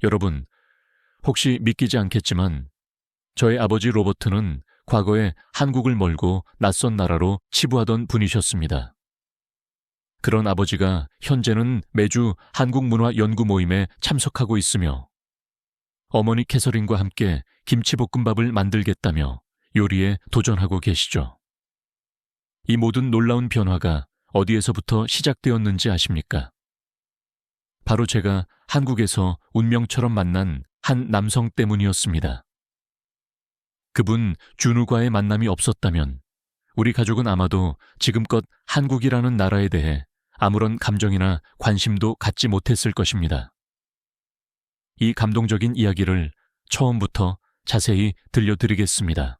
여러분, 혹시 믿기지 않겠지만 저의 아버지 로버트는 과거에 한국을 멀고 낯선 나라로 치부하던 분이셨습니다. 그런 아버지가 현재는 매주 한국 문화 연구 모임에 참석하고 있으며 어머니 캐서린과 함께 김치볶음밥을 만들겠다며 요리에 도전하고 계시죠. 이 모든 놀라운 변화가 어디에서부터 시작되었는지 아십니까? 바로 제가 한국에서 운명처럼 만난 한 남성 때문이었습니다. 그분 준우과의 만남이 없었다면 우리 가족은 아마도 지금껏 한국이라는 나라에 대해 아무런 감정이나 관심도 갖지 못했을 것입니다. 이 감동적인 이야기를 처음부터 자세히 들려드리겠습니다.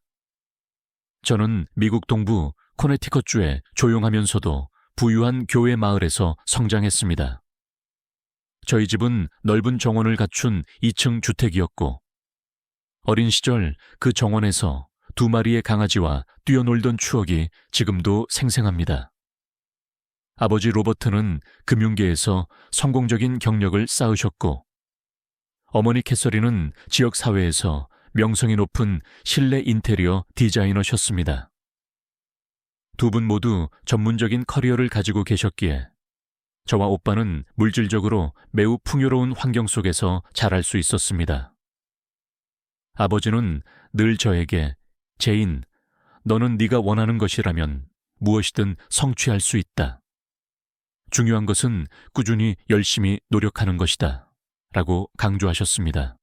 저는 미국 동부 코네티컷주의 조용하면서도 부유한 교회 마을에서 성장했습니다. 저희 집은 넓은 정원을 갖춘 2층 주택이었고 어린 시절 그 정원에서 2마리의 강아지와 뛰어놀던 추억이 지금도 생생합니다. 아버지 로버트는 금융계에서 성공적인 경력을 쌓으셨고 어머니 캐서린은 지역사회에서 명성이 높은 실내 인테리어 디자이너셨습니다. 두 분 모두 전문적인 커리어를 가지고 계셨기에 저와 오빠는 물질적으로 매우 풍요로운 환경 속에서 자랄 수 있었습니다. 아버지는 늘 저에게 제인, 너는 네가 원하는 것이라면 무엇이든 성취할 수 있다. 중요한 것은 꾸준히 열심히 노력하는 것이다. 라고 강조하셨습니다.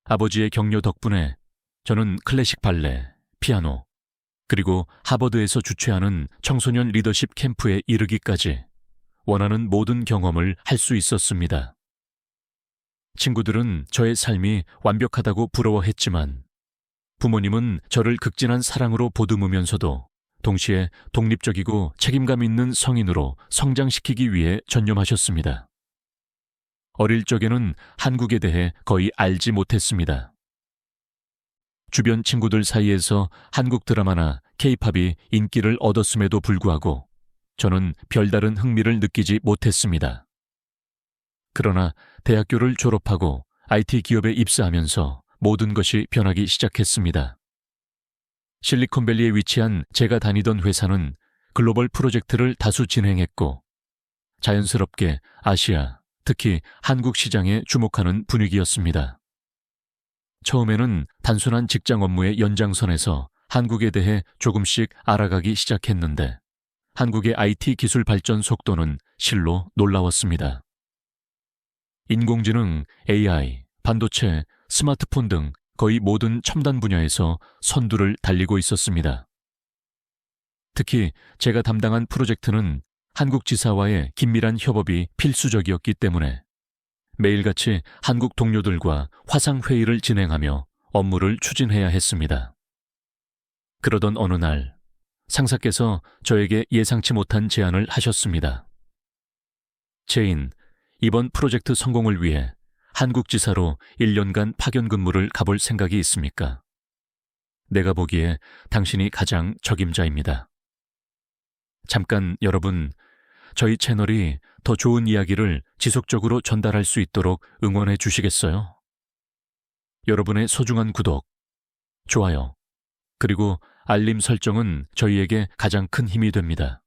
아버지의 격려 덕분에 저는 클래식 발레, 피아노, 그리고 하버드에서 주최하는 청소년 리더십 캠프에 이르기까지 원하는 모든 경험을 할 수 있었습니다. 친구들은 저의 삶이 완벽하다고 부러워했지만 부모님은 저를 극진한 사랑으로 보듬으면서도 동시에 독립적이고 책임감 있는 성인으로 성장시키기 위해 전념하셨습니다. 어릴 적에는 한국에 대해 거의 알지 못했습니다. 주변 친구들 사이에서 한국 드라마나 K-팝이 인기를 얻었음에도 불구하고 저는 별다른 흥미를 느끼지 못했습니다. 그러나 대학교를 졸업하고 IT 기업에 입사하면서 모든 것이 변하기 시작했습니다. 실리콘밸리에 위치한 제가 다니던 회사는 글로벌 프로젝트를 다수 진행했고 자연스럽게 아시아, 특히 한국 시장에 주목하는 분위기였습니다. 처음에는 단순한 직장 업무의 연장선에서 한국에 대해 조금씩 알아가기 시작했는데 한국의 IT 기술 발전 속도는 실로 놀라웠습니다. 인공지능, AI, 반도체, 스마트폰 등 거의 모든 첨단 분야에서 선두를 달리고 있었습니다. 특히 제가 담당한 프로젝트는 한국 지사와의 긴밀한 협업이 필수적이었기 때문에 매일같이 한국 동료들과 화상회의를 진행하며 업무를 추진해야 했습니다. 그러던 어느 날 상사께서 저에게 예상치 못한 제안을 하셨습니다. 제인, 이번 프로젝트 성공을 위해 한국 지사로 1년간 파견 근무를 가볼 생각이 있습니까? 내가 보기에 당신이 가장 적임자입니다. 잠깐 여러분, 저희 채널이 더 좋은 이야기를 지속적으로 전달할 수 있도록 응원해 주시겠어요? 여러분의 소중한 구독, 좋아요, 그리고 알림 설정은 저희에게 가장 큰 힘이 됩니다.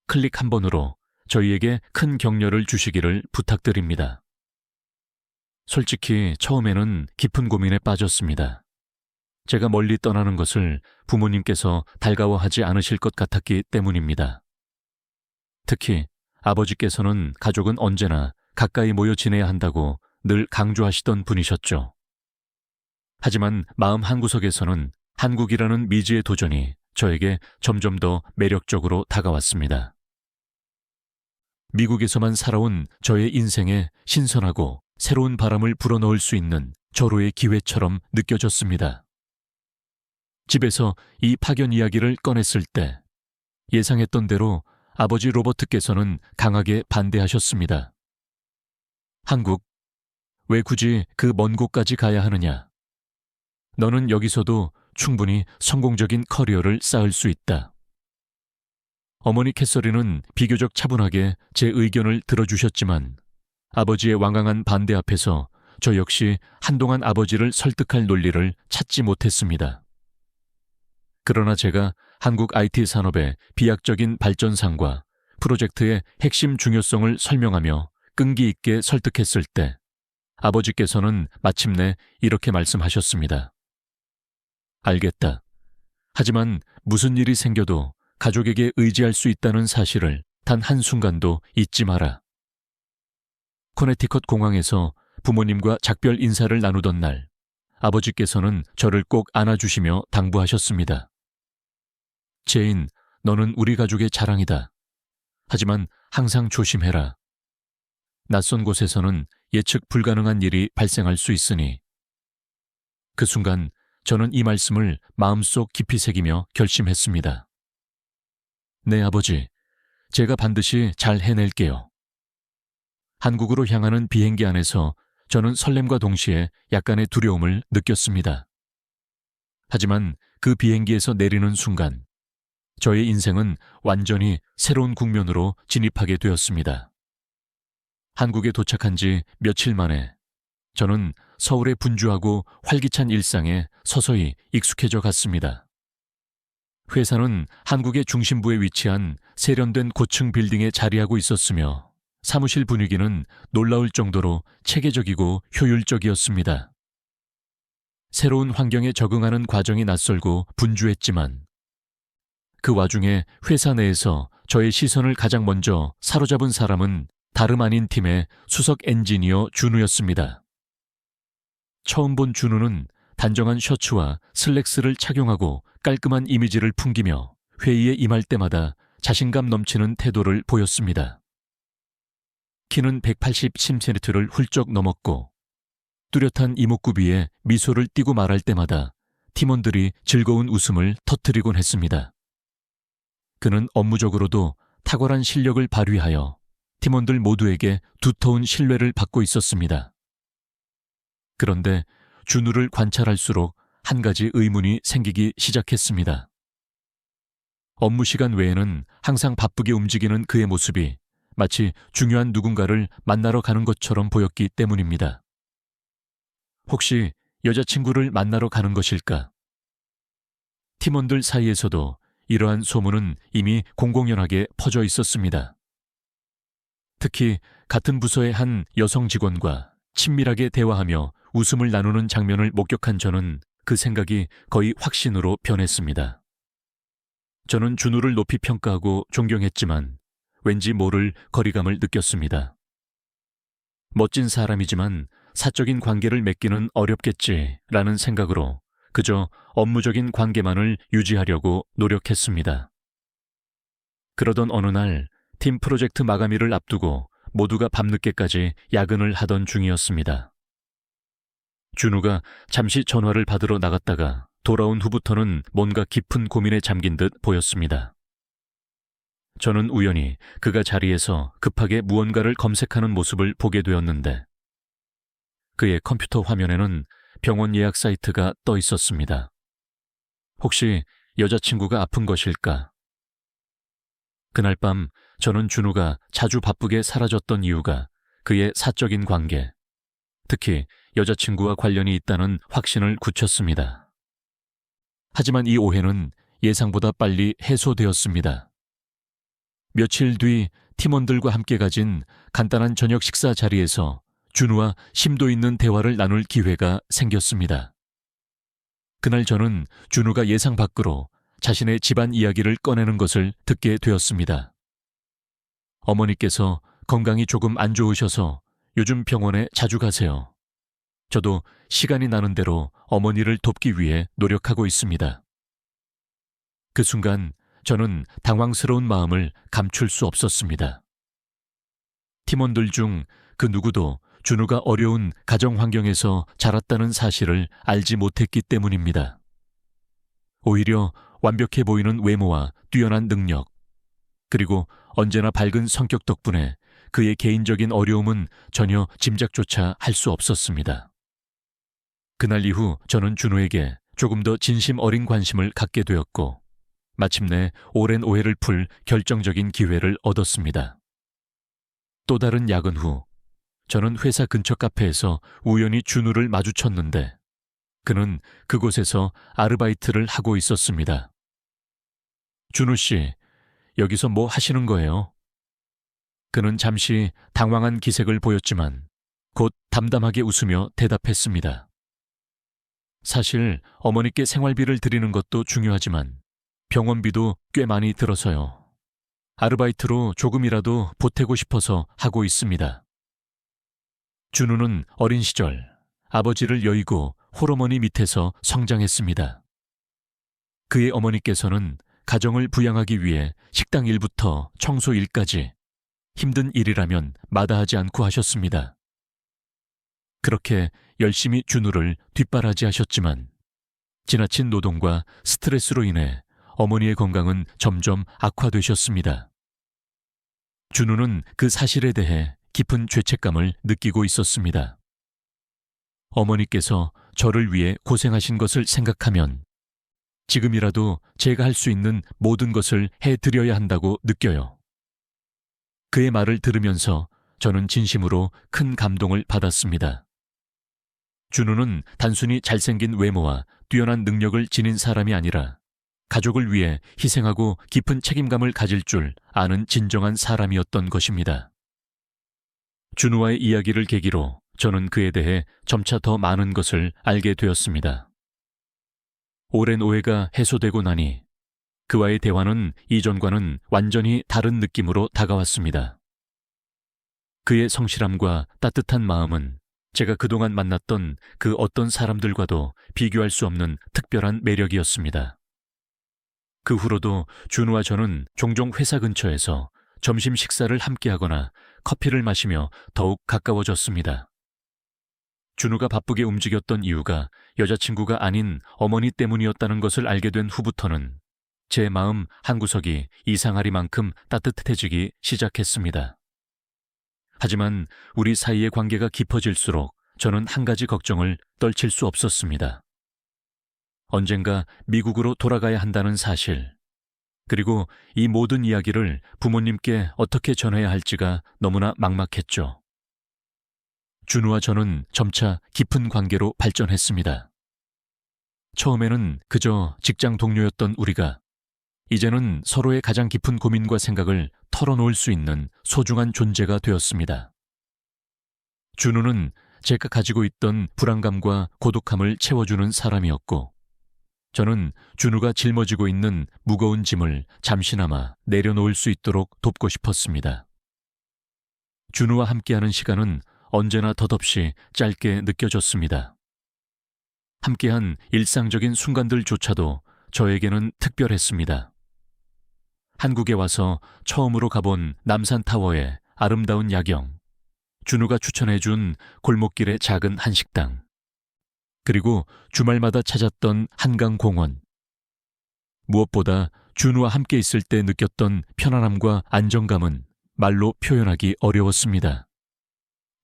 클릭 한 번으로 저희에게 큰 격려를 주시기를 부탁드립니다. 솔직히 처음에는 깊은 고민에 빠졌습니다. 제가 멀리 떠나는 것을 부모님께서 달가워하지 않으실 것 같았기 때문입니다. 특히 아버지께서는 가족은 언제나 가까이 모여 지내야 한다고 늘 강조하시던 분이셨죠. 하지만 마음 한구석에서는 한국이라는 미지의 도전이 저에게 점점 더 매력적으로 다가왔습니다. 미국에서만 살아온 저의 인생에 신선하고 새로운 바람을 불어넣을 수 있는 절호의 기회처럼 느껴졌습니다. 집에서 이 파견 이야기를 꺼냈을 때 예상했던 대로 아버지 로버트께서는 강하게 반대하셨습니다. 한국, 왜 굳이 그 먼 곳까지 가야 하느냐? 너는 여기서도 충분히 성공적인 커리어를 쌓을 수 있다. 어머니 캐서린은 비교적 차분하게 제 의견을 들어주셨지만 아버지의 완강한 반대 앞에서 저 역시 한동안 아버지를 설득할 논리를 찾지 못했습니다. 그러나 제가 한국 IT 산업의 비약적인 발전상과 프로젝트의 핵심 중요성을 설명하며 끈기 있게 설득했을 때 아버지께서는 마침내 이렇게 말씀하셨습니다. 알겠다. 하지만 무슨 일이 생겨도 가족에게 의지할 수 있다는 사실을 단 한순간도 잊지 마라. 코네티컷 공항에서 부모님과 작별 인사를 나누던 날, 아버지께서는 저를 꼭 안아주시며 당부하셨습니다. 제인, 너는 우리 가족의 자랑이다. 하지만 항상 조심해라. 낯선 곳에서는 예측 불가능한 일이 발생할 수 있으니. 그 순간 저는 이 말씀을 마음속 깊이 새기며 결심했습니다. 네, 아버지. 제가 반드시 잘 해낼게요. 한국으로 향하는 비행기 안에서 저는 설렘과 동시에 약간의 두려움을 느꼈습니다. 하지만 그 비행기에서 내리는 순간 저의 인생은 완전히 새로운 국면으로 진입하게 되었습니다. 한국에 도착한 지 며칠 만에 저는 서울의 분주하고 활기찬 일상에 서서히 익숙해져 갔습니다. 회사는 한국의 중심부에 위치한 세련된 고층 빌딩에 자리하고 있었으며 사무실 분위기는 놀라울 정도로 체계적이고 효율적이었습니다. 새로운 환경에 적응하는 과정이 낯설고 분주했지만 그 와중에 회사 내에서 저의 시선을 가장 먼저 사로잡은 사람은 다름 아닌 팀의 수석 엔지니어 준우였습니다. 처음 본 준우는 단정한 셔츠와 슬랙스를 착용하고 깔끔한 이미지를 풍기며 회의에 임할 때마다 자신감 넘치는 태도를 보였습니다. 키는 180cm를 훌쩍 넘었고 뚜렷한 이목구비에 미소를 띠고 말할 때마다 팀원들이 즐거운 웃음을 터뜨리곤 했습니다. 그는 업무적으로도 탁월한 실력을 발휘하여 팀원들 모두에게 두터운 신뢰를 받고 있었습니다. 그런데 준우를 관찰할수록 한 가지 의문이 생기기 시작했습니다. 업무 시간 외에는 항상 바쁘게 움직이는 그의 모습이 마치 중요한 누군가를 만나러 가는 것처럼 보였기 때문입니다. 혹시 여자친구를 만나러 가는 것일까? 팀원들 사이에서도 이러한 소문은 이미 공공연하게 퍼져 있었습니다. 특히 같은 부서의 한 여성 직원과 친밀하게 대화하며 웃음을 나누는 장면을 목격한 저는 그 생각이 거의 확신으로 변했습니다. 저는 준우를 높이 평가하고 존경했지만 왠지 모를 거리감을 느꼈습니다. 멋진 사람이지만 사적인 관계를 맺기는 어렵겠지라는 생각으로 그저 업무적인 관계만을 유지하려고 노력했습니다. 그러던 어느 날 팀 프로젝트 마감일을 앞두고 모두가 밤늦게까지 야근을 하던 중이었습니다. 준우가 잠시 전화를 받으러 나갔다가 돌아온 후부터는 뭔가 깊은 고민에 잠긴 듯 보였습니다. 저는 우연히 그가 자리에서 급하게 무언가를 검색하는 모습을 보게 되었는데 그의 컴퓨터 화면에는 병원 예약 사이트가 떠 있었습니다. 혹시 여자친구가 아픈 것일까? 그날 밤 저는 준우가 자주 바쁘게 사라졌던 이유가 그의 사적인 관계, 특히 여자친구와 관련이 있다는 확신을 굳혔습니다. 하지만 이 오해는 예상보다 빨리 해소되었습니다. 며칠 뒤 팀원들과 함께 가진 간단한 저녁 식사 자리에서 준우와 심도 있는 대화를 나눌 기회가 생겼습니다. 그날 저는 준우가 예상 밖으로 자신의 집안 이야기를 꺼내는 것을 듣게 되었습니다. 어머니께서 건강이 조금 안 좋으셔서 요즘 병원에 자주 가세요. 저도 시간이 나는 대로 어머니를 돕기 위해 노력하고 있습니다. 그 순간 저는 당황스러운 마음을 감출 수 없었습니다. 팀원들 중 그 누구도 준우가 어려운 가정 환경에서 자랐다는 사실을 알지 못했기 때문입니다. 오히려 완벽해 보이는 외모와 뛰어난 능력, 그리고 언제나 밝은 성격 덕분에 그의 개인적인 어려움은 전혀 짐작조차 할 수 없었습니다. 그날 이후 저는 준우에게 조금 더 진심 어린 관심을 갖게 되었고 마침내 오랜 오해를 풀 결정적인 기회를 얻었습니다. 또 다른 야근 후 저는 회사 근처 카페에서 우연히 준우를 마주쳤는데 그는 그곳에서 아르바이트를 하고 있었습니다. 준우 씨, 여기서 뭐 하시는 거예요? 그는 잠시 당황한 기색을 보였지만 곧 담담하게 웃으며 대답했습니다. 사실 어머니께 생활비를 드리는 것도 중요하지만 병원비도 꽤 많이 들어서요. 아르바이트로 조금이라도 보태고 싶어서 하고 있습니다. 준우는 어린 시절 아버지를 여의고 홀어머니 밑에서 성장했습니다. 그의 어머니께서는 가정을 부양하기 위해 식당 일부터 청소 일까지 힘든 일이라면 마다하지 않고 하셨습니다. 그렇게 열심히 준우를 뒷바라지하셨지만 지나친 노동과 스트레스로 인해 어머니의 건강은 점점 악화되셨습니다. 준우는 그 사실에 대해 깊은 죄책감을 느끼고 있었습니다. 어머니께서 저를 위해 고생하신 것을 생각하면 지금이라도 제가 할 수 있는 모든 것을 해드려야 한다고 느껴요. 그의 말을 들으면서 저는 진심으로 큰 감동을 받았습니다. 준우는 단순히 잘생긴 외모와 뛰어난 능력을 지닌 사람이 아니라 가족을 위해 희생하고 깊은 책임감을 가질 줄 아는 진정한 사람이었던 것입니다. 준우와의 이야기를 계기로 저는 그에 대해 점차 더 많은 것을 알게 되었습니다. 오랜 오해가 해소되고 나니 그와의 대화는 이전과는 완전히 다른 느낌으로 다가왔습니다. 그의 성실함과 따뜻한 마음은 제가 그동안 만났던 그 어떤 사람들과도 비교할 수 없는 특별한 매력이었습니다. 그 후로도 준우와 저는 종종 회사 근처에서 점심 식사를 함께하거나 커피를 마시며 더욱 가까워졌습니다. 준우가 바쁘게 움직였던 이유가 여자친구가 아닌 어머니 때문이었다는 것을 알게 된 후부터는 제 마음 한구석이 이상하리만큼 따뜻해지기 시작했습니다. 하지만 우리 사이의 관계가 깊어질수록 저는 한 가지 걱정을 떨칠 수 없었습니다. 언젠가 미국으로 돌아가야 한다는 사실, 그리고 이 모든 이야기를 부모님께 어떻게 전해야 할지가 너무나 막막했죠. 준우와 저는 점차 깊은 관계로 발전했습니다. 처음에는 그저 직장 동료였던 우리가 이제는 서로의 가장 깊은 고민과 생각을 털어놓을 수 있는 소중한 존재가 되었습니다. 준우는 제가 가지고 있던 불안감과 고독함을 채워주는 사람이었고, 저는 준우가 짊어지고 있는 무거운 짐을 잠시나마 내려놓을 수 있도록 돕고 싶었습니다. 준우와 함께하는 시간은 언제나 덧없이 짧게 느껴졌습니다. 함께한 일상적인 순간들조차도 저에게는 특별했습니다. 한국에 와서 처음으로 가본 남산타워의 아름다운 야경, 준우가 추천해준 골목길의 작은 한식당, 그리고 주말마다 찾았던 한강공원. 무엇보다 준우와 함께 있을 때 느꼈던 편안함과 안정감은 말로 표현하기 어려웠습니다.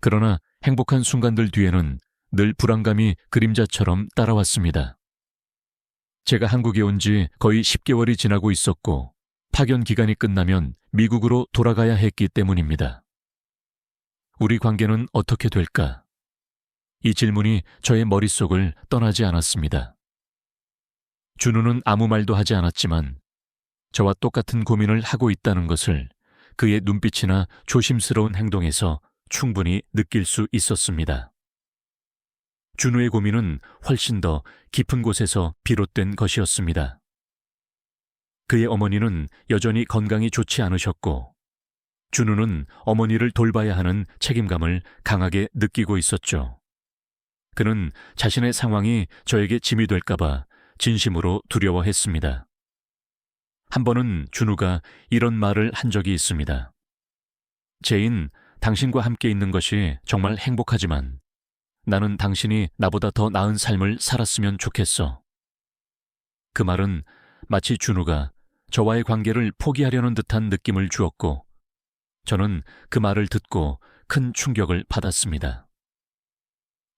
그러나 행복한 순간들 뒤에는 늘 불안감이 그림자처럼 따라왔습니다. 제가 한국에 온 지 거의 10개월이 지나고 있었고 파견 기간이 끝나면 미국으로 돌아가야 했기 때문입니다. 우리 관계는 어떻게 될까? 이 질문이 저의 머릿속을 떠나지 않았습니다. 준우는 아무 말도 하지 않았지만 저와 똑같은 고민을 하고 있다는 것을 그의 눈빛이나 조심스러운 행동에서 충분히 느낄 수 있었습니다. 준우의 고민은 훨씬 더 깊은 곳에서 비롯된 것이었습니다. 그의 어머니는 여전히 건강이 좋지 않으셨고, 준우는 어머니를 돌봐야 하는 책임감을 강하게 느끼고 있었죠. 그는 자신의 상황이 저에게 짐이 될까봐 진심으로 두려워했습니다. 한 번은 준우가 이런 말을 한 적이 있습니다. 제인, 당신과 함께 있는 것이 정말 행복하지만 나는 당신이 나보다 더 나은 삶을 살았으면 좋겠어. 그 말은 마치 준우가 저와의 관계를 포기하려는 듯한 느낌을 주었고, 저는 그 말을 듣고 큰 충격을 받았습니다.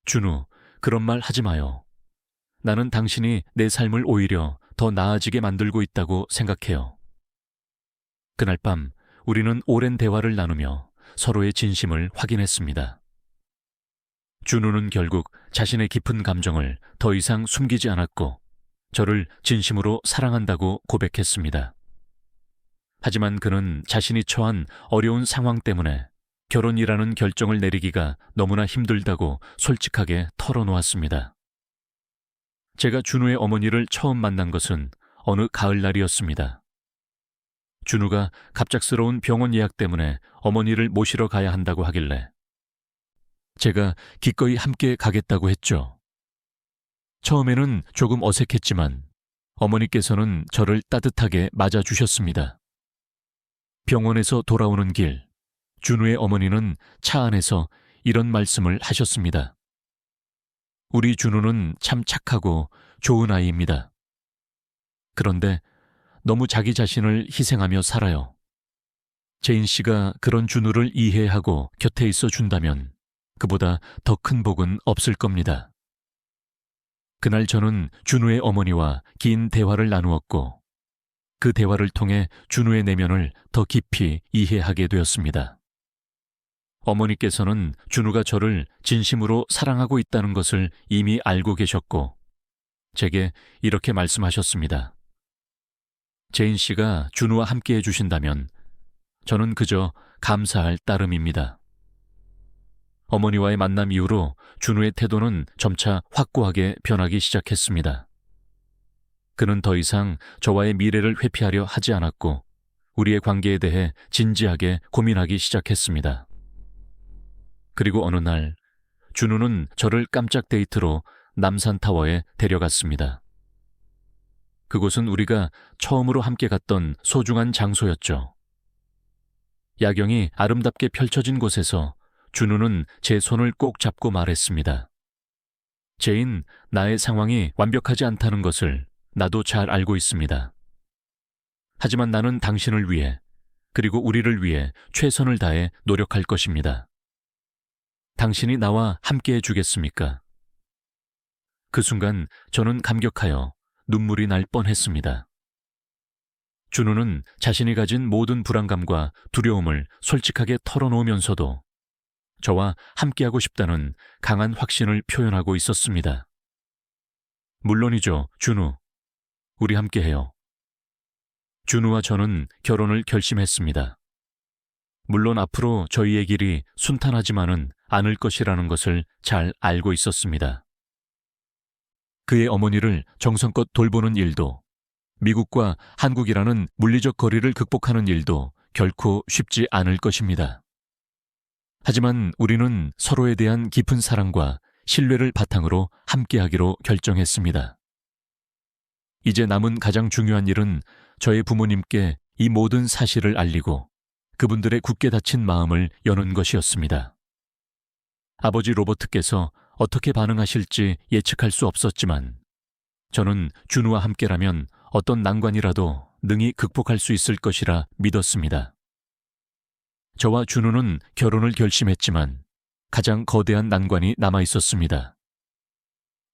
준우, 그런 말 하지 마요. 나는 당신이 내 삶을 오히려 더 나아지게 만들고 있다고 생각해요. 그날 밤 우리는 오랜 대화를 나누며 서로의 진심을 확인했습니다. 준우는 결국 자신의 깊은 감정을 더 이상 숨기지 않았고 저를 진심으로 사랑한다고 고백했습니다. 하지만 그는 자신이 처한 어려운 상황 때문에 결혼이라는 결정을 내리기가 너무나 힘들다고 솔직하게 털어놓았습니다. 제가 준우의 어머니를 처음 만난 것은 어느 가을날이었습니다. 준우가 갑작스러운 병원 예약 때문에 어머니를 모시러 가야 한다고 하길래 제가 기꺼이 함께 가겠다고 했죠. 처음에는 조금 어색했지만 어머니께서는 저를 따뜻하게 맞아주셨습니다. 병원에서 돌아오는 길, 준우의 어머니는 차 안에서 이런 말씀을 하셨습니다. 우리 준우는 참 착하고 좋은 아이입니다. 그런데 너무 자기 자신을 희생하며 살아요. 제인 씨가 그런 준우를 이해하고 곁에 있어 준다면 그보다 더 큰 복은 없을 겁니다. 그날 저는 준우의 어머니와 긴 대화를 나누었고 그 대화를 통해 준우의 내면을 더 깊이 이해하게 되었습니다. 어머니께서는 준우가 저를 진심으로 사랑하고 있다는 것을 이미 알고 계셨고 제게 이렇게 말씀하셨습니다. 제인 씨가 준우와 함께 해주신다면 저는 그저 감사할 따름입니다. 어머니와의 만남 이후로 준우의 태도는 점차 확고하게 변하기 시작했습니다. 그는 더 이상 저와의 미래를 회피하려 하지 않았고 우리의 관계에 대해 진지하게 고민하기 시작했습니다. 그리고 어느 날 준우는 저를 깜짝 데이트로 남산타워에 데려갔습니다. 그곳은 우리가 처음으로 함께 갔던 소중한 장소였죠. 야경이 아름답게 펼쳐진 곳에서 준우는 제 손을 꼭 잡고 말했습니다. 제인, 나의 상황이 완벽하지 않다는 것을 나도 잘 알고 있습니다. 하지만 나는 당신을 위해 그리고 우리를 위해 최선을 다해 노력할 것입니다. 당신이 나와 함께 해주겠습니까? 그 순간 저는 감격하여 눈물이 날 뻔했습니다. 준우는 자신이 가진 모든 불안감과 두려움을 솔직하게 털어놓으면서도 저와 함께하고 싶다는 강한 확신을 표현하고 있었습니다. 물론이죠, 준우. 우리 함께해요. 준우와 저는 결혼을 결심했습니다. 물론 앞으로 저희의 길이 순탄하지만은 않을 것이라는 것을 잘 알고 있었습니다. 그의 어머니를 정성껏 돌보는 일도, 미국과 한국이라는 물리적 거리를 극복하는 일도 결코 쉽지 않을 것입니다. 하지만 우리는 서로에 대한 깊은 사랑과 신뢰를 바탕으로 함께하기로 결정했습니다. 이제 남은 가장 중요한 일은 저의 부모님께 이 모든 사실을 알리고 그분들의 굳게 닫힌 마음을 여는 것이었습니다. 아버지 로버트께서 어떻게 반응하실지 예측할 수 없었지만 저는 준우와 함께라면 어떤 난관이라도 능히 극복할 수 있을 것이라 믿었습니다. 저와 준우는 결혼을 결심했지만 가장 거대한 난관이 남아 있었습니다.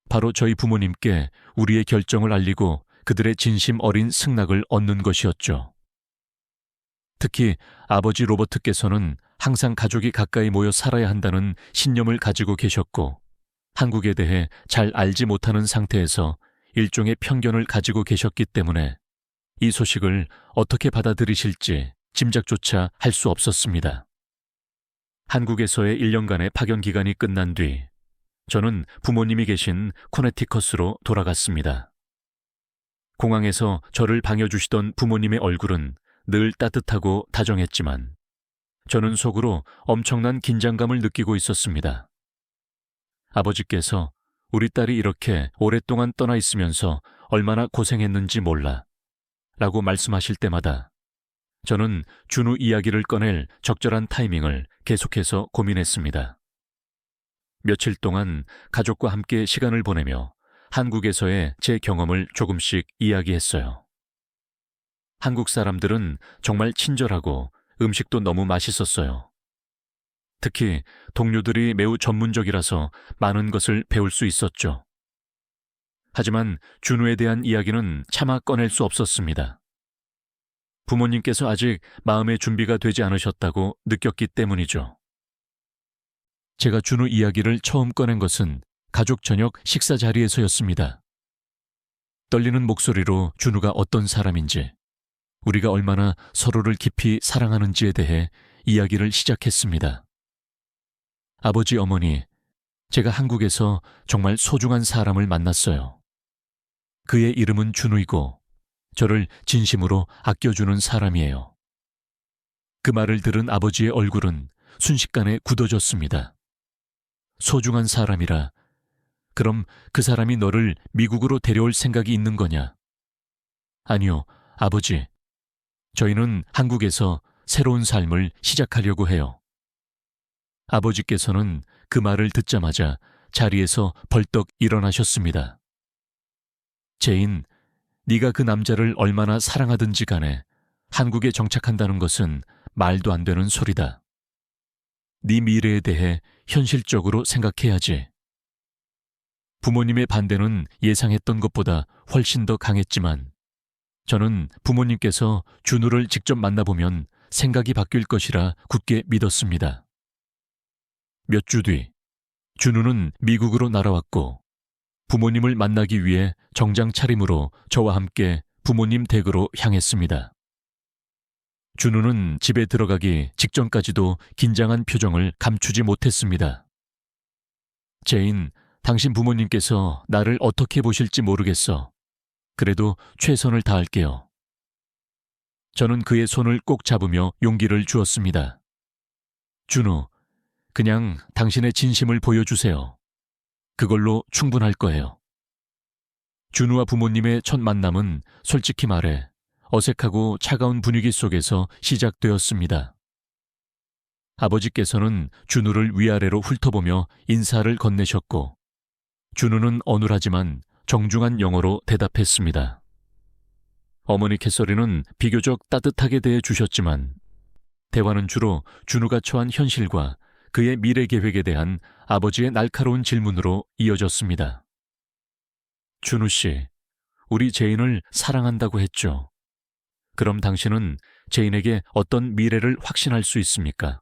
바로 저희 부모님께 우리의 결정을 알리고 그들의 진심 어린 승낙을 얻는 것이었죠. 특히 아버지 로버트께서는 항상 가족이 가까이 모여 살아야 한다는 신념을 가지고 계셨고 한국에 대해 잘 알지 못하는 상태에서 일종의 편견을 가지고 계셨기 때문에 이 소식을 어떻게 받아들이실지 짐작조차 할 수 없었습니다. 한국에서의 1년간의 파견 기간이 끝난 뒤 저는 부모님이 계신 코네티컷으로 돌아갔습니다. 공항에서 저를 반겨주시던 부모님의 얼굴은 늘 따뜻하고 다정했지만 저는 속으로 엄청난 긴장감을 느끼고 있었습니다. 아버지께서 우리 딸이 이렇게 오랫동안 떠나 있으면서 얼마나 고생했는지 몰라 라고 말씀하실 때마다 저는 준우 이야기를 꺼낼 적절한 타이밍을 계속해서 고민했습니다. 며칠 동안 가족과 함께 시간을 보내며 한국에서의 제 경험을 조금씩 이야기했어요. 한국 사람들은 정말 친절하고 음식도 너무 맛있었어요. 특히 동료들이 매우 전문적이라서 많은 것을 배울 수 있었죠. 하지만 준우에 대한 이야기는 차마 꺼낼 수 없었습니다. 부모님께서 아직 마음의 준비가 되지 않으셨다고 느꼈기 때문이죠. 제가 준우 이야기를 처음 꺼낸 것은 가족 저녁 식사 자리에서였습니다. 떨리는 목소리로 준우가 어떤 사람인지, 우리가 얼마나 서로를 깊이 사랑하는지에 대해 이야기를 시작했습니다. 아버지, 어머니, 제가 한국에서 정말 소중한 사람을 만났어요. 그의 이름은 준우이고 저를 진심으로 아껴주는 사람이에요. 그 말을 들은 아버지의 얼굴은 순식간에 굳어졌습니다. 소중한 사람이라. 그럼 그 사람이 너를 미국으로 데려올 생각이 있는 거냐? 아니요, 아버지. 저희는 한국에서 새로운 삶을 시작하려고 해요. 아버지께서는 그 말을 듣자마자 자리에서 벌떡 일어나셨습니다. 제인, 네가 그 남자를 얼마나 사랑하든지 간에 한국에 정착한다는 것은 말도 안 되는 소리다. 네 미래에 대해 현실적으로 생각해야지. 부모님의 반대는 예상했던 것보다 훨씬 더 강했지만 저는 부모님께서 준우를 직접 만나보면 생각이 바뀔 것이라 굳게 믿었습니다. 몇 주 뒤, 준우는 미국으로 날아왔고 부모님을 만나기 위해 정장 차림으로 저와 함께 부모님 댁으로 향했습니다. 준우는 집에 들어가기 직전까지도 긴장한 표정을 감추지 못했습니다. 제인, 당신 부모님께서 나를 어떻게 보실지 모르겠어. 그래도 최선을 다할게요. 저는 그의 손을 꼭 잡으며 용기를 주었습니다. 준우, 그냥 당신의 진심을 보여주세요. 그걸로 충분할 거예요. 준우와 부모님의 첫 만남은 솔직히 말해 어색하고 차가운 분위기 속에서 시작되었습니다. 아버지께서는 준우를 위아래로 훑어보며 인사를 건네셨고 준우는 어눌하지만 정중한 영어로 대답했습니다. 어머니 캐서린은 비교적 따뜻하게 대해주셨지만 대화는 주로 준우가 처한 현실과 그의 미래 계획에 대한 아버지의 날카로운 질문으로 이어졌습니다. 준우 씨, 우리 제인을 사랑한다고 했죠. 그럼 당신은 제인에게 어떤 미래를 확신할 수 있습니까?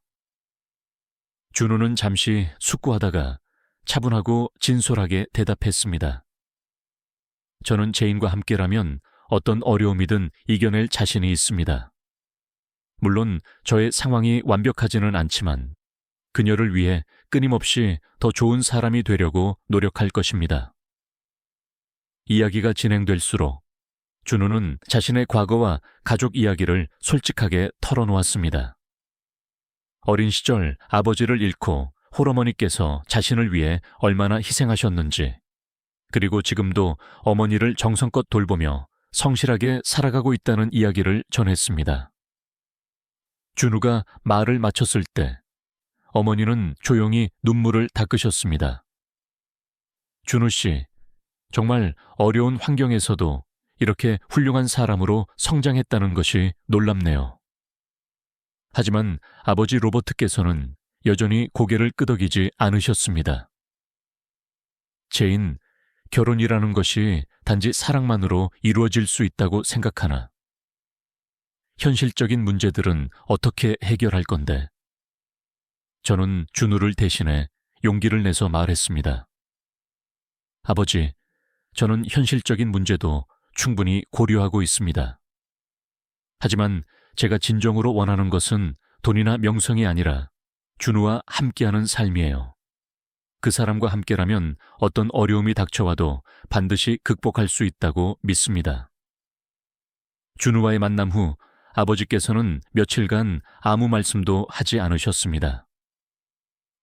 준우는 잠시 숙고하다가 차분하고 진솔하게 대답했습니다. 저는 제인과 함께라면 어떤 어려움이든 이겨낼 자신이 있습니다. 물론 저의 상황이 완벽하지는 않지만 그녀를 위해 끊임없이 더 좋은 사람이 되려고 노력할 것입니다. 이야기가 진행될수록 준우는 자신의 과거와 가족 이야기를 솔직하게 털어놓았습니다. 어린 시절 아버지를 잃고 홀어머니께서 자신을 위해 얼마나 희생하셨는지, 그리고 지금도 어머니를 정성껏 돌보며 성실하게 살아가고 있다는 이야기를 전했습니다. 준우가 말을 마쳤을 때 어머니는 조용히 눈물을 닦으셨습니다. 준우 씨, 정말 어려운 환경에서도 이렇게 훌륭한 사람으로 성장했다는 것이 놀랍네요. 하지만 아버지 로버트께서는 여전히 고개를 끄덕이지 않으셨습니다. 제인, 결혼이라는 것이 단지 사랑만으로 이루어질 수 있다고 생각하나? 현실적인 문제들은 어떻게 해결할 건데? 저는 준우를 대신해 용기를 내서 말했습니다. 아버지, 저는 현실적인 문제도 충분히 고려하고 있습니다. 하지만 제가 진정으로 원하는 것은 돈이나 명성이 아니라 준우와 함께하는 삶이에요. 그 사람과 함께라면 어떤 어려움이 닥쳐와도 반드시 극복할 수 있다고 믿습니다. 준우와의 만남 후 아버지께서는 며칠간 아무 말씀도 하지 않으셨습니다.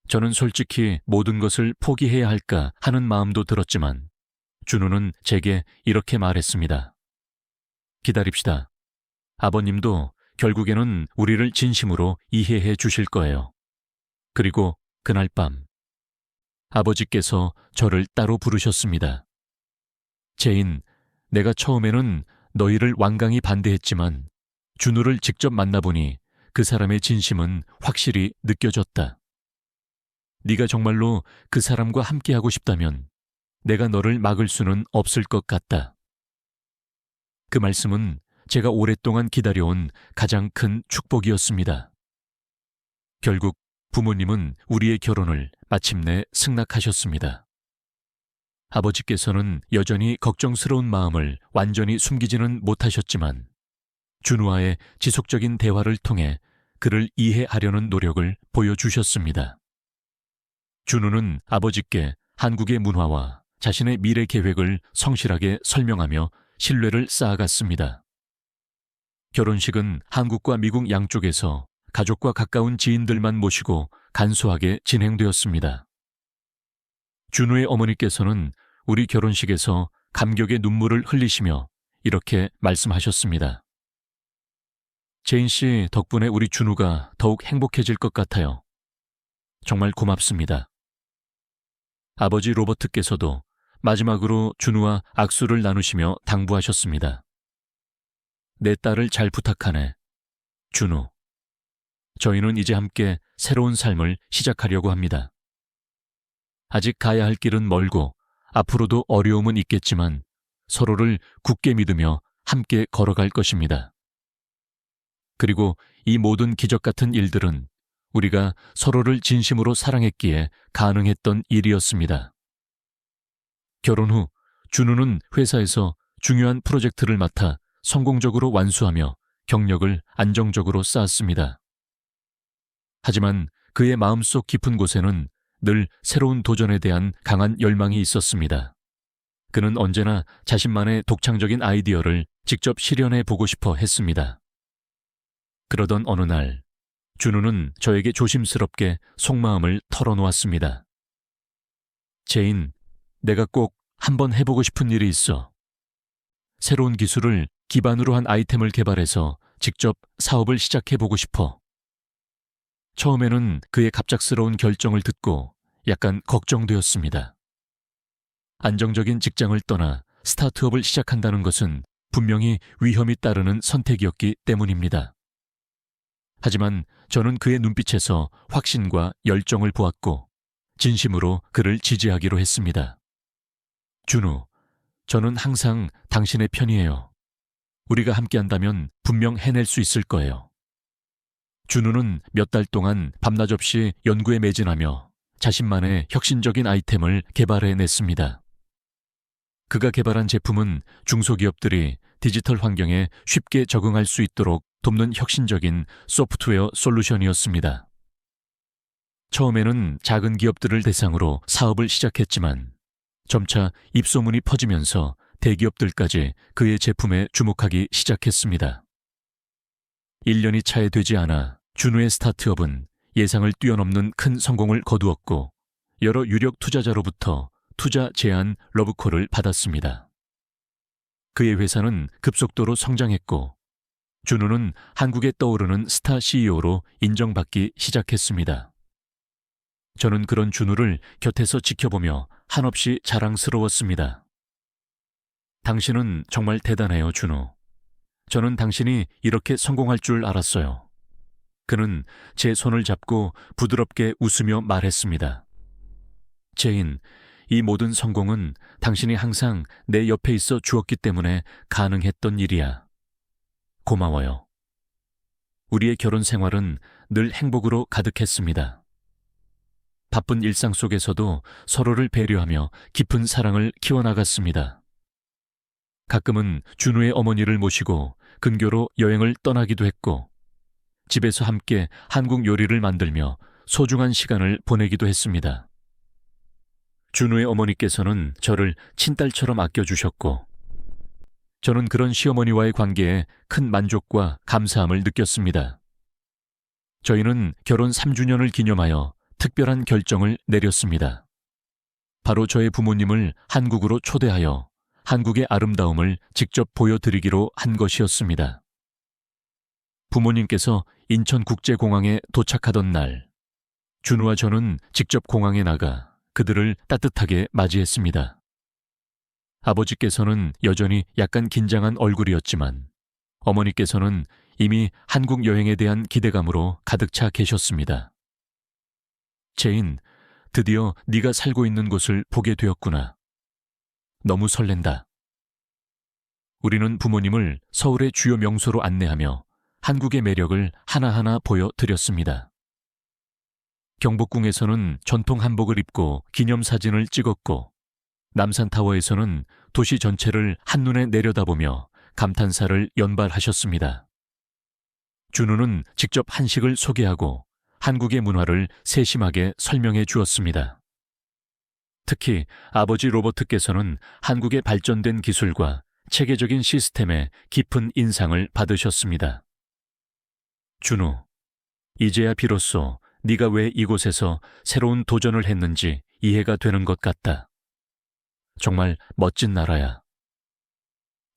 저는 솔직히 모든 것을 포기해야 할까 하는 마음도 들었지만 준우는 제게 이렇게 말했습니다. 기다립시다. 아버님도 결국에는 우리를 진심으로 이해해 주실 거예요. 그리고 그날 밤 아버지께서 저를 따로 부르셨습니다. 제인, 내가 처음에는 너희를 완강히 반대했지만 준우를 직접 만나보니 그 사람의 진심은 확실히 느껴졌다. 네가 정말로 그 사람과 함께하고 싶다면 내가 너를 막을 수는 없을 것 같다. 그 말씀은 제가 오랫동안 기다려온 가장 큰 축복이었습니다. 결국 부모님은 우리의 결혼을 마침내 승낙하셨습니다. 아버지께서는 여전히 걱정스러운 마음을 완전히 숨기지는 못하셨지만 준우와의 지속적인 대화를 통해 그를 이해하려는 노력을 보여주셨습니다. 준우는 아버지께 한국의 문화와 자신의 미래 계획을 성실하게 설명하며 신뢰를 쌓아갔습니다. 결혼식은 한국과 미국 양쪽에서 가족과 가까운 지인들만 모시고 간소하게 진행되었습니다. 준우의 어머니께서는 우리 결혼식에서 감격의 눈물을 흘리시며 이렇게 말씀하셨습니다. 제인 씨 덕분에 우리 준우가 더욱 행복해질 것 같아요. 정말 고맙습니다. 아버지 로버트께서도 마지막으로 준우와 악수를 나누시며 당부하셨습니다. 내 딸을 잘 부탁하네. 준우. 저희는 이제 함께 새로운 삶을 시작하려고 합니다. 아직 가야 할 길은 멀고 앞으로도 어려움은 있겠지만 서로를 굳게 믿으며 함께 걸어갈 것입니다. 그리고 이 모든 기적 같은 일들은 우리가 서로를 진심으로 사랑했기에 가능했던 일이었습니다. 결혼 후 준우는 회사에서 중요한 프로젝트를 맡아 성공적으로 완수하며 경력을 안정적으로 쌓았습니다. 하지만 그의 마음속 깊은 곳에는 늘 새로운 도전에 대한 강한 열망이 있었습니다. 그는 언제나 자신만의 독창적인 아이디어를 직접 실현해 보고 싶어 했습니다. 그러던 어느 날, 준우는 저에게 조심스럽게 속마음을 털어놓았습니다. 제인, 내가 꼭 한번 해보고 싶은 일이 있어. 새로운 기술을 기반으로 한 아이템을 개발해서 직접 사업을 시작해보고 싶어. 처음에는 그의 갑작스러운 결정을 듣고 약간 걱정되었습니다. 안정적인 직장을 떠나 스타트업을 시작한다는 것은 분명히 위험이 따르는 선택이었기 때문입니다. 하지만 저는 그의 눈빛에서 확신과 열정을 보았고 진심으로 그를 지지하기로 했습니다. 준우, 저는 항상 당신의 편이에요. 우리가 함께한다면 분명 해낼 수 있을 거예요. 준우는 몇 달 동안 밤낮 없이 연구에 매진하며 자신만의 혁신적인 아이템을 개발해냈습니다. 그가 개발한 제품은 중소기업들이 디지털 환경에 쉽게 적응할 수 있도록 돕는 혁신적인 소프트웨어 솔루션이었습니다. 처음에는 작은 기업들을 대상으로 사업을 시작했지만 점차 입소문이 퍼지면서 대기업들까지 그의 제품에 주목하기 시작했습니다. 1년이 차에 되지 않아 준우의 스타트업은 예상을 뛰어넘는 큰 성공을 거두었고 여러 유력 투자자로부터 투자 제안 러브콜을 받았습니다. 그의 회사는 급속도로 성장했고 준우는 한국에 떠오르는 스타 CEO로 인정받기 시작했습니다. 저는 그런 준우를 곁에서 지켜보며 한없이 자랑스러웠습니다. 당신은 정말 대단해요, 준우. 저는 당신이 이렇게 성공할 줄 알았어요. 그는 제 손을 잡고 부드럽게 웃으며 말했습니다. 제인, 이 모든 성공은 당신이 항상 내 옆에 있어 주었기 때문에 가능했던 일이야. 고마워요. 우리의 결혼 생활은 늘 행복으로 가득했습니다. 바쁜 일상 속에서도 서로를 배려하며 깊은 사랑을 키워나갔습니다. 가끔은 준우의 어머니를 모시고 근교로 여행을 떠나기도 했고 집에서 함께 한국 요리를 만들며 소중한 시간을 보내기도 했습니다. 준우의 어머니께서는 저를 친딸처럼 아껴주셨고 저는 그런 시어머니와의 관계에 큰 만족과 감사함을 느꼈습니다. 저희는 결혼 3주년을 기념하여 특별한 결정을 내렸습니다. 바로 저의 부모님을 한국으로 초대하여 한국의 아름다움을 직접 보여드리기로 한 것이었습니다. 부모님께서 인천국제공항에 도착하던 날, 준우와 저는 직접 공항에 나가 그들을 따뜻하게 맞이했습니다. 아버지께서는 여전히 약간 긴장한 얼굴이었지만 어머니께서는 이미 한국 여행에 대한 기대감으로 가득 차 계셨습니다. 제인, 드디어 네가 살고 있는 곳을 보게 되었구나. 너무 설렌다. 우리는 부모님을 서울의 주요 명소로 안내하며 한국의 매력을 하나하나 보여드렸습니다. 경복궁에서는 전통 한복을 입고 기념사진을 찍었고, 남산타워에서는 도시 전체를 한눈에 내려다보며 감탄사를 연발하셨습니다. 준우는 직접 한식을 소개하고 한국의 문화를 세심하게 설명해 주었습니다. 특히 아버지 로버트께서는 한국의 발전된 기술과 체계적인 시스템에 깊은 인상을 받으셨습니다. 준우, 이제야 비로소 네가 왜 이곳에서 새로운 도전을 했는지 이해가 되는 것 같다. 정말 멋진 나라야.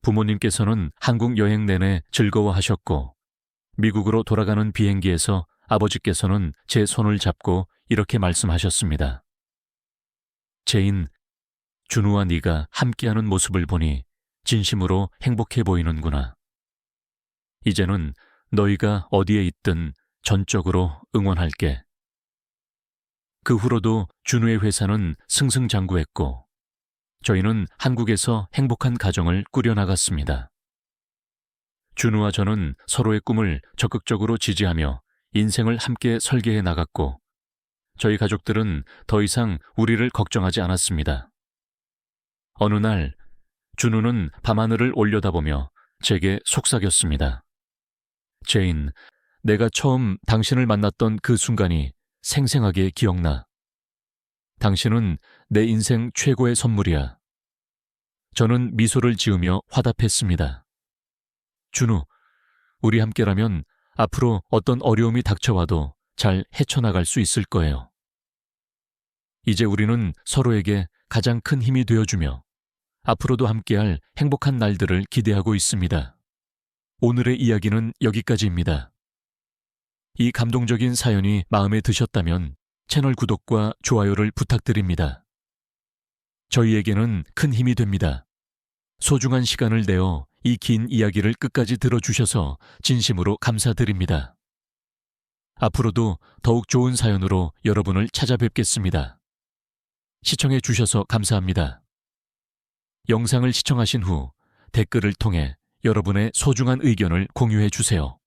부모님께서는 한국 여행 내내 즐거워하셨고, 미국으로 돌아가는 비행기에서 아버지께서는 제 손을 잡고 이렇게 말씀하셨습니다. 제인, 준우와 네가 함께하는 모습을 보니 진심으로 행복해 보이는구나. 이제는 너희가 어디에 있든 전적으로 응원할게. 그 후로도 준우의 회사는 승승장구했고, 저희는 한국에서 행복한 가정을 꾸려나갔습니다. 준우와 저는 서로의 꿈을 적극적으로 지지하며 인생을 함께 설계해 나갔고, 저희 가족들은 더 이상 우리를 걱정하지 않았습니다. 어느 날 준우는 밤하늘을 올려다보며 제게 속삭였습니다. 제인, 내가 처음 당신을 만났던 그 순간이 생생하게 기억나. 당신은 내 인생 최고의 선물이야. 저는 미소를 지으며 화답했습니다. 준우, 우리 함께라면 앞으로 어떤 어려움이 닥쳐와도 잘 헤쳐나갈 수 있을 거예요. 이제 우리는 서로에게 가장 큰 힘이 되어주며 앞으로도 함께할 행복한 날들을 기대하고 있습니다. 오늘의 이야기는 여기까지입니다. 이 감동적인 사연이 마음에 드셨다면 채널 구독과 좋아요를 부탁드립니다. 저희에게는 큰 힘이 됩니다. 소중한 시간을 내어 이 긴 이야기를 끝까지 들어주셔서 진심으로 감사드립니다. 앞으로도 더욱 좋은 사연으로 여러분을 찾아뵙겠습니다. 시청해 주셔서 감사합니다. 영상을 시청하신 후 댓글을 통해 여러분의 소중한 의견을 공유해 주세요.